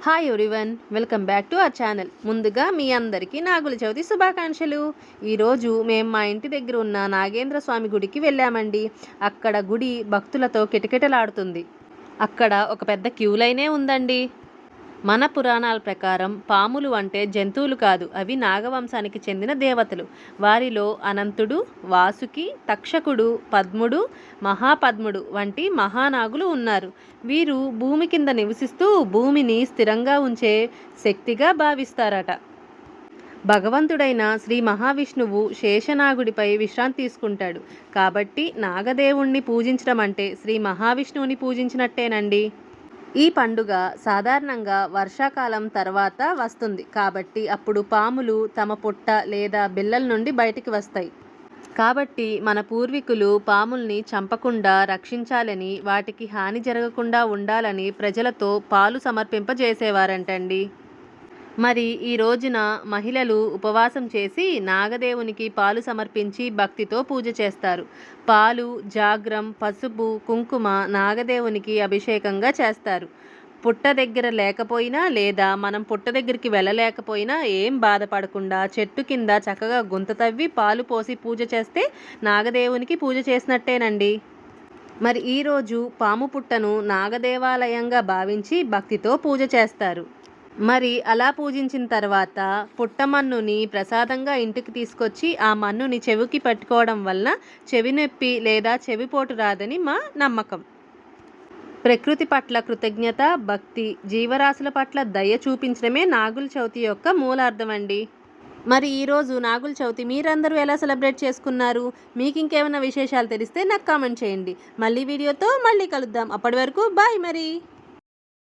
Hi everyone, welcome back to our channel. ముందుగా మీ అందరికీ నాగుల చవితి శుభాకాంక్షలు. ఈరోజు మేము మా ఇంటి దగ్గర ఉన్న నాగేంద్ర స్వామి గుడికి వెళ్ళామండి. అక్కడ గుడి భక్తులతో కిటకిటలాడుతుంది. అక్కడ ఒక పెద్ద క్యూ లైనే ఉందండి. మన పురాణాల ప్రకారం పాములు అంటే జంతువులు కాదు, అవి నాగవంశానికి చెందిన దేవతలు. వారిలో అనంతుడు, వాసుకి, తక్షకుడు, పద్ముడు, మహాపద్ముడు వంటి మహానాగులు ఉన్నారు. వీరు భూమి కింద నివసిస్తూ భూమిని స్థిరంగా ఉంచే శక్తిగా భావిస్తారట. భగవంతుడైన శ్రీ మహావిష్ణువు శేషనాగుడిపై విశ్రాంతి తీసుకుంటాడు. కాబట్టి నాగదేవుణ్ణి పూజించడం అంటే శ్రీ మహావిష్ణువుని పూజించినట్టేనండి. ఈ పండుగ సాధారణంగా వర్షాకాలం తర్వాత వస్తుంది. కాబట్టి అప్పుడు పాములు తమ పుట్ట లేదా బిళ్ళల నుండి బయటికి వస్తాయి. కాబట్టి మన పూర్వీకులు పాముల్ని చంపకుండా రక్షించాలని, వాటికి హాని జరగకుండా ఉండాలని ప్రజలతో పాలు సమర్పింపజేసేవారంటండి. మరి ఈ రోజున మహిళలు ఉపవాసం చేసి నాగదేవునికి పాలు సమర్పించి భక్తితో పూజ చేస్తారు. పాలు, జాగ్రం, పసుపు, కుంకుమ నాగదేవునికి అభిషేకంగా చేస్తారు. పుట్ట దగ్గర లేకపోయినా లేదా మనం పుట్ట దగ్గరికి వెళ్ళలేకపోయినా ఏం బాధపడకుండా చెట్టు కింద చక్కగా గుంత తవ్వి పాలు పోసి పూజ చేస్తే నాగదేవునికి పూజ చేసినట్టేనండి. మరి ఈరోజు పాము పుట్టను నాగదేవాలయంగా భావించి భక్తితో పూజ చేస్తారు. మరి అలా పూజించిన తర్వాత పుట్టమన్నుని ప్రసాదంగా ఇంటికి తీసుకొచ్చి ఆ మన్నుని చెవికి పట్టుకోవడం వలన చెవి నొప్పి లేదా చెవిపోటు రాదని మా నమ్మకం. ప్రకృతి పట్ల కృతజ్ఞత, భక్తి, జీవరాశుల పట్ల దయ చూపించడమే నాగుల చవితి యొక్క మూలార్థం అండి. మరి ఈరోజు నాగుల చవితి మీరందరూ ఎలా సెలబ్రేట్ చేసుకున్నారు? మీకు ఇంకేమైనా విశేషాలు తెలిస్తే నాకు కామెంట్ చేయండి. మళ్ళీ వీడియోతో మళ్ళీ కలుద్దాం. అప్పటి వరకు బాయ్ మరి.